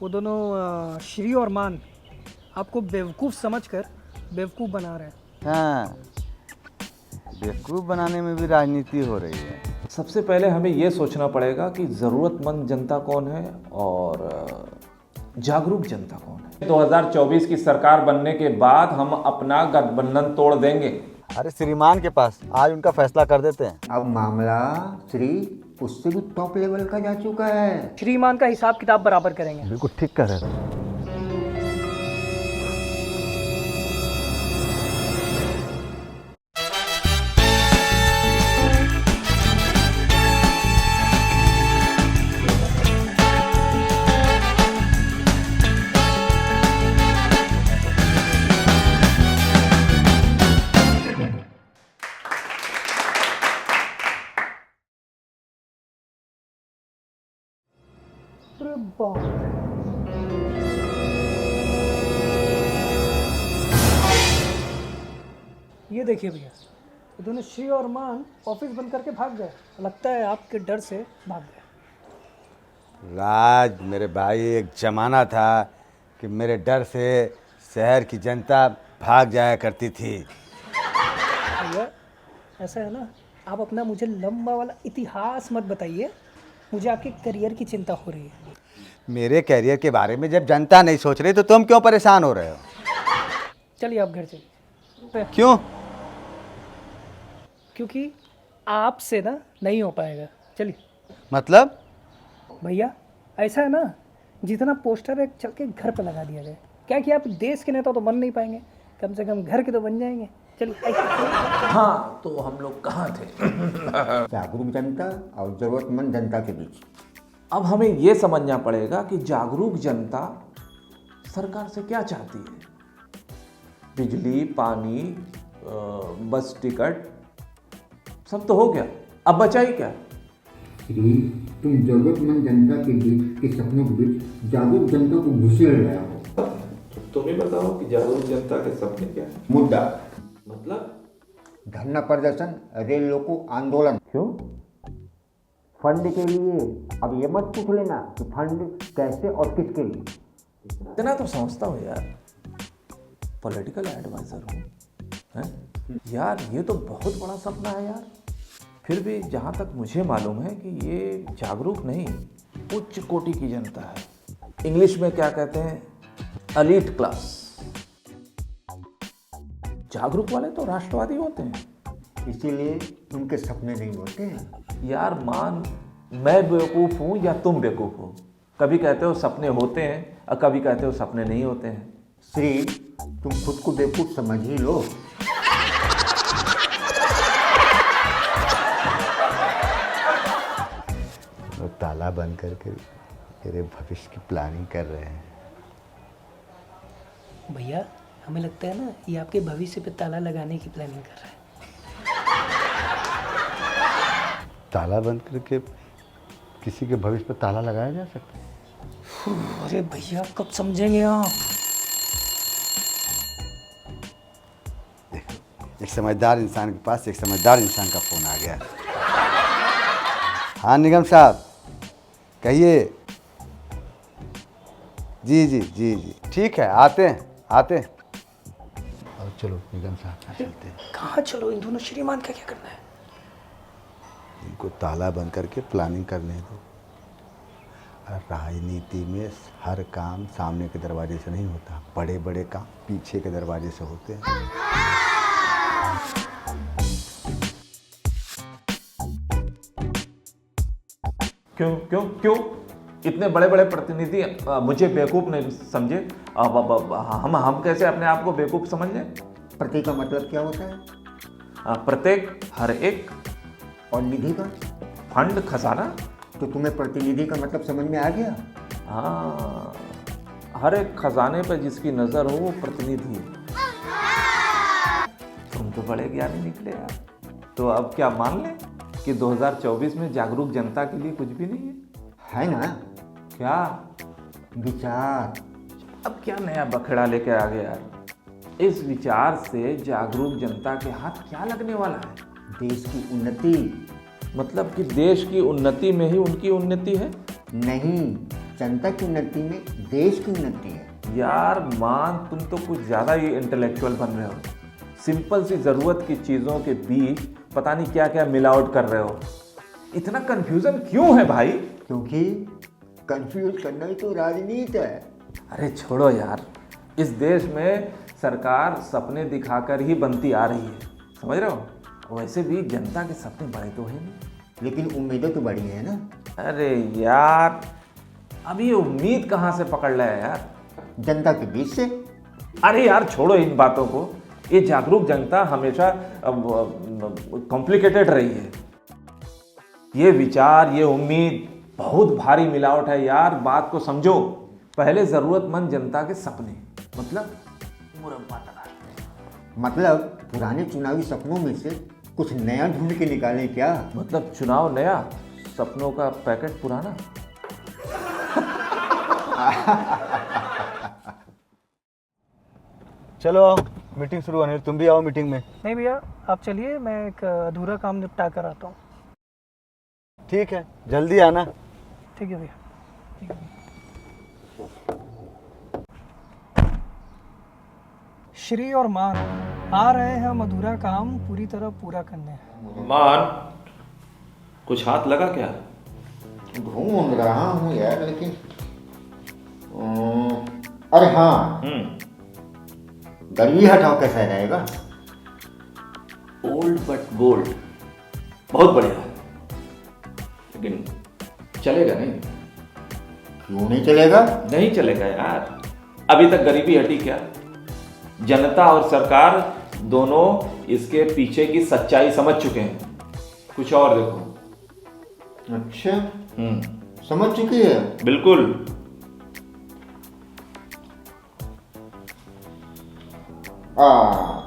वो दोनों श्री और मान आपको बेवकूफ़ समझकर बेवकूफ़ बना रहे हैं। हाँ, बेवकूफ़ बनाने में भी राजनीति हो रही है। सबसे पहले हमें ये सोचना पड़ेगा कि ज़रूरतमंद जनता कौन है और जागरूक जनता कौन है। 2024 की सरकार बनने के बाद हम अपना गठबंधन तोड़ देंगे। अरे श्रीमान के पास आज उनका फैसला कर देते हैं। अब मामला श्री उससे भी टॉप लेवल का जा चुका है। श्रीमान का हिसाब किताब बराबर करेंगे। बिल्कुल ठीक कह रहे हो। अरे बाप रे। ये देखिए भैया, ये दोनों श्री और मान ऑफिस बंद करके भाग गए। लगता है आपके डर से भाग गए। राज मेरे भाई, एक जमाना था कि मेरे डर से शहर की जनता भाग जाया करती थी। भैया ऐसा है ना, आप अपना मुझे लंबा वाला इतिहास मत बताइए, मुझे आपके करियर की चिंता हो रही है। मेरे कैरियर के बारे में जब जनता नहीं सोच रही तो तुम क्यों परेशान हो रहे हो? चलिए आप घर चलिए। क्यों? क्योंकि आपसे ना नहीं हो पाएगा। चलिए। मतलब? भैया ऐसा है ना, जितना पोस्टर है चल के घर पे लगा दिया जाए। क्या कि आप देश के नेता तो बन नहीं पाएंगे, कम से कम घर के तो बन जाएंगे। चलिए। हाँ, तो हम लोग कहाँ थे? जागरूक जनता और जरूरतमंद जनता के बीच। अब हमें ये समझना पड़ेगा कि जागरूक जनता सरकार से क्या चाहती है। बिजली, पानी, बस टिकट सब तो हो गया, अब बचा ही क्या? श्री, तुम जरूरतमंद जनता के बीच के सपनों के बीच जागरूक जनता को घुसेड़ रहे हो। तुम ही बताओ कि जागरूक जनता के सपने क्या है? मुद्दा मतलब धरना प्रदर्शन, रेल रोको आंदोलन। क्यों? फंड के लिए। अब ये मत पूछ लेना कि फंड कैसे और किसके लिए। इतना तो समझता हूँ यार, पॉलिटिकल एडवाइजर हूँ, हैं? यार ये तो बहुत बड़ा सपना है यार। फिर भी जहाँ तक मुझे मालूम है कि ये जागरूक नहीं, उच्च कोटि की जनता है। इंग्लिश में क्या कहते हैं? Elite class. जागरूक वाले तो राष्ट्रवादी होते हैं। इसीलिए उनके सपने नहीं होते हैं। यार मान, मैं बेवकूफ़ हूँ या तुम बेवकूफ़ हो? कभी कहते हो सपने होते हैं और कभी कहते हो सपने नहीं होते हैं। श्री, तुम खुद को बेवकूफ समझ ही लो। वो ताला बंद करके मेरे भविष्य की प्लानिंग कर रहे हैं। भैया हमें लगता है ना, ये आपके भविष्य पे ताला लगाने की प्लानिंग कर रहा है। ताला बंद करके किसी के भविष्य पर ताला लगाया जा सकता है? अरे भैया कब समझेंगे आप? एक समझदार इंसान के पास एक समझदार इंसान का फोन आ गया। हाँ निगम साहब, कहिए। जी जी जी जी, ठीक है, आते हैं। और चलो निगम साहब चलते हैं। कहाँ चलो? इन दोनों श्रीमान का क्या करना है? इनको ताला बंद करके प्लानिंग करने दो। राजनीति में हर काम सामने के दरवाजे से नहीं होता, बड़े बड़े काम पीछे के दरवाजे से होते हैं। क्यों इतने बड़े बड़े प्रतिनिधि मुझे बेवकूफ़ नहीं समझे? हम कैसे अपने आप को बेवकूफ़ समझ लें? प्रति का मतलब क्या होता है? प्रत्येक, हर एक। और निधि का? फंड, खजाना। तो तुम्हें प्रतिनिधि का मतलब समझ में आ गया? हाँ, हर एक खजाने पर जिसकी नज़र हो वो प्रतिनिधि है। तुम तो बड़े ज्ञानी निकले यार। तो अब क्या मान लें कि 2024 में जागरूक जनता के लिए कुछ भी नहीं है? है ना? क्या विचार। अब क्या नया बखेड़ा लेकर आ गया यार? इस विचार से जागरूक जनता के हाथ क्या लगने वाला है? देश की उन्नति। मतलब कि देश की उन्नति में ही उनकी उन्नति है? नहीं, जनता की उन्नति में देश की उन्नति है। यार मान, तुम तो कुछ ज़्यादा ही इंटेलेक्चुअल बन रहे हो। सिंपल सी ज़रूरत की चीज़ों के बीच पता नहीं क्या क्या मिलावट कर रहे हो। इतना कंफ्यूजन क्यों है भाई? क्योंकि कंफ्यूज करना ही तो राजनीति है। अरे छोड़ो यार, इस देश में सरकार सपने दिखाकर ही बनती आ रही है, समझ रहे हो। वैसे भी जनता के सपने बड़े तो हैं नहीं, लेकिन उम्मीदें तो बड़ी है ना। अरे यार अभी ये उम्मीद कहाँ से पकड़ लिया है यार? जनता के बीच से। अरे यार छोड़ो इन बातों को। ये जागरूक जनता हमेशा कॉम्प्लिकेटेड रही है। ये विचार, ये उम्मीद बहुत भारी मिलावट है यार। बात को समझो। पहले जरूरतमंद जनता के सपने, मतलब मुरब्बा तलाश। मतलब पुराने चुनावी सपनों में से कुछ नया ढूंढ के निकालें क्या? मतलब चुनाव नया, सपनों का पैकेट पुराना। चलो आओ, मीटिंग शुरू होने, तुम भी आओ मीटिंग में। नहीं भैया, आप चलिए, मैं एक अधूरा काम निपटा कर आता हूँ। ठीक है, जल्दी आना। ठीक है भैया। श्री और मान, आ रहे हैं हम अधूरा काम पूरी तरह पूरा करने। मान, कुछ हाथ लगा क्या? ढूंढ रहा हूँ यार, लेकिन अरे हाँ, गर्मी हटाओ कैसा रहेगा? ओल्ड बट गोल्ड, बहुत बढ़िया है, लेकिन चलेगा नहीं। क्यों नहीं चलेगा? नहीं चलेगा यार। अभी तक गरीबी हटी क्या? जनता और सरकार दोनों इसके पीछे की सच्चाई समझ चुके हैं। कुछ और देखो। अच्छा, समझ चुकी है? बिल्कुल।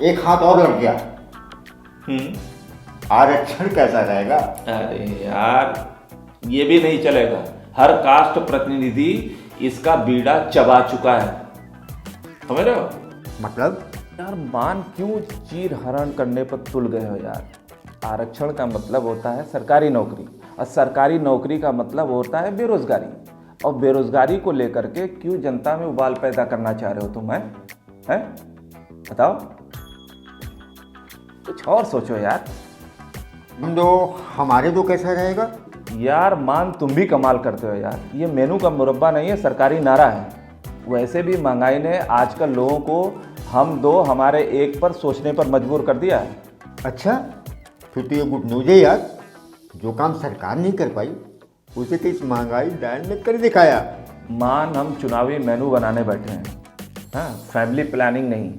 एक हाथ और लग गया। आरक्षण कैसा रहेगा? अरे यार ये भी नहीं चलेगा। हर कास्ट प्रतिनिधि इसका बीड़ा चबा चुका है, समझ रहे हो? मतलब यार मान, क्यों चीर हरण करने पर तुल गए हो यार? आरक्षण का मतलब होता है सरकारी नौकरी, और सरकारी नौकरी का मतलब होता है बेरोजगारी। और बेरोजगारी को लेकर के क्यों जनता में उबाल पैदा करना चाह रहे हो तुम? हैं? बताओ, कुछ और सोचो यार। तो हमारे तो कैसा रहेगा? यार मान, तुम भी कमाल करते हो यार। ये मेनू का मुरब्बा नहीं है, सरकारी नारा है। वैसे भी महंगाई ने आजकल लोगों को हम दो हमारे एक पर सोचने पर मजबूर कर दिया है। अच्छा, फिर तो ये गुड न्यूज है यार। जो काम सरकार नहीं कर पाई उसे तो इस महंगाई दाल ने कर दिखाया। मान, हम चुनावी मेनू बनाने बैठे हैं, हाँ, फैमिली प्लानिंग नहीं।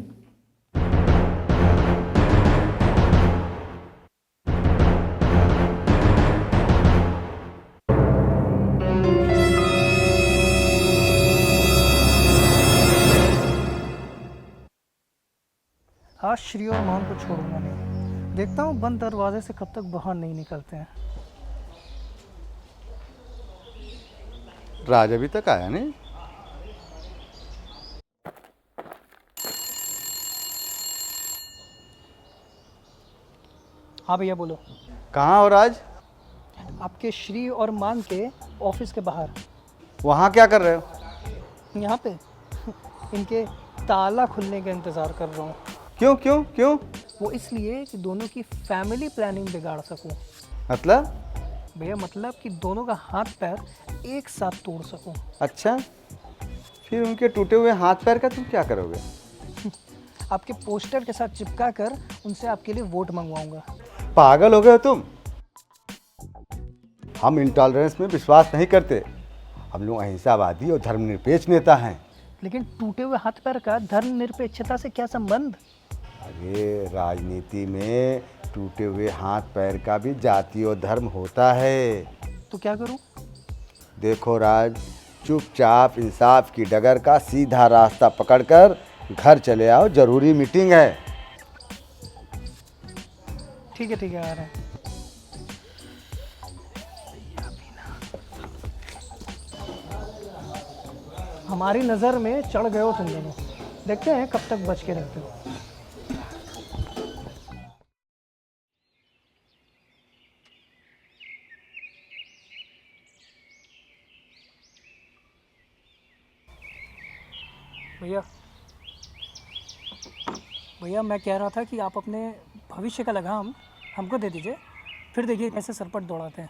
आज श्री और मान को छोड़ूंगा नहीं। देखता हूँ बंद दरवाजे से कब तक बाहर नहीं निकलते हैं। राज अभी तक आया नहीं। हाँ भैया बोलो। कहाँ हो राज? आपके श्री और मान के ऑफिस के बाहर। वहाँ क्या कर रहे हो? यहाँ पे इनके ताला खुलने का इंतज़ार कर रहा हूँ। क्यों क्यों क्यों? वो इसलिए कि दोनों की फैमिली प्लानिंग बिगाड़ सकूँ। मतलब? भैया मतलब कि दोनों का हाथ पैर एक साथ तोड़ सकूँ। अच्छा, फिर उनके टूटे हुए हाथ पैर का तुम क्या करोगे? आपके पोस्टर के साथ चिपका कर उनसे आपके लिए वोट मंगवाऊंगा। पागल हो गए हो तुम? हम इंटॉलरेंस में विश्वास नहीं करते। हम लोग अहिंसावादी और धर्मनिरपेक्ष नेता हैं। लेकिन टूटे हुए हाथ पैर का धर्मनिरपेक्षता से क्या संबंध? अरे राजनीति में टूटे हुए हाथ पैर का भी जाति और धर्म होता है। तो क्या करूं? देखो राज, चुपचाप इंसाफ की डगर का सीधा रास्ता पकड़कर घर चले आओ, जरूरी मीटिंग है। ठीक है आ रहे हैं। हमारी नज़र में चढ़ गए हो तुम दोनों। देखते हैं कब तक बच के रहते हो। भैया भैया मैं कह रहा था कि आप अपने भविष्य का लगाम हमको दे दीजिए, फिर देखिए कैसे सरपट दौड़ाते हैं।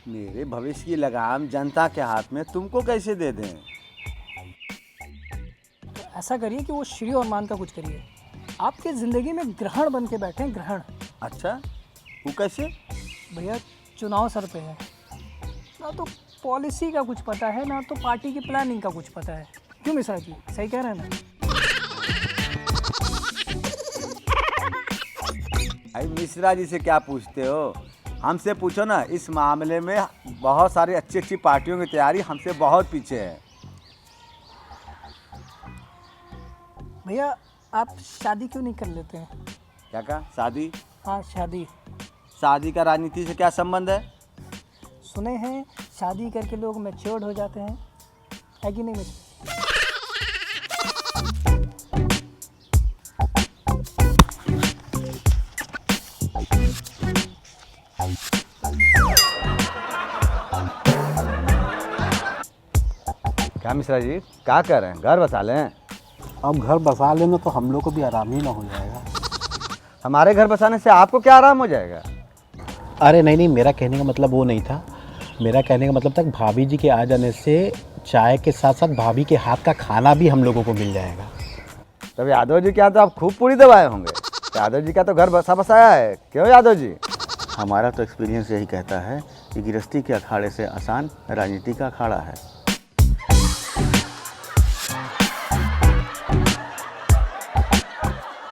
मेरे भविष्य की लगाम जनता के हाथ में, तुमको कैसे दे दें? तो ऐसा करिए कि वो श्री और मान का कुछ करिए। आपके ज़िंदगी में ग्रहण बन के बैठे हैं, ग्रहण। अच्छा, वो कैसे? भैया चुनाव सर पे है, ना तो पॉलिसी का कुछ पता है ना तो पार्टी की प्लानिंग का कुछ पता है। क्यों मिश्रा जी, सही कह रहे हैं ना? भाई मिश्रा जी से क्या पूछते हो, हमसे पूछो ना। इस मामले में बहुत सारी अच्छी अच्छी पार्टियों की तैयारी हमसे बहुत पीछे है। भैया आप शादी क्यों नहीं कर लेते हैं? क्या कहा? शादी? हाँ शादी। शादी का राजनीति से क्या संबंध है? सुने हैं शादी करके लोग मैच्योर्ड हो जाते हैं, है कि नहीं मिश्रा? क्या मिश्रा जी, क्या कर रहे हैं? घर बसा लें। अब घर बसा लेना तो हम लोग को भी आराम ही ना हो जाएगा। हमारे घर बसाने से आपको क्या आराम हो जाएगा? अरे नहीं, मेरा कहने का मतलब वो नहीं था। मेरा कहने का मतलब था भाभी जी के आ जाने से चाय के साथ साथ भाभी के हाथ का खाना भी हम लोगों को मिल जाएगा। तब यादव जी क्या तो आप खूब पूरी दबाए होंगे। यादव जी का तो घर बसा बसाया है, क्यों यादव जी? हमारा तो एक्सपीरियंस यही कहता है कि गृहस्थी के अखाड़े से आसान राजनीति का अखाड़ा है।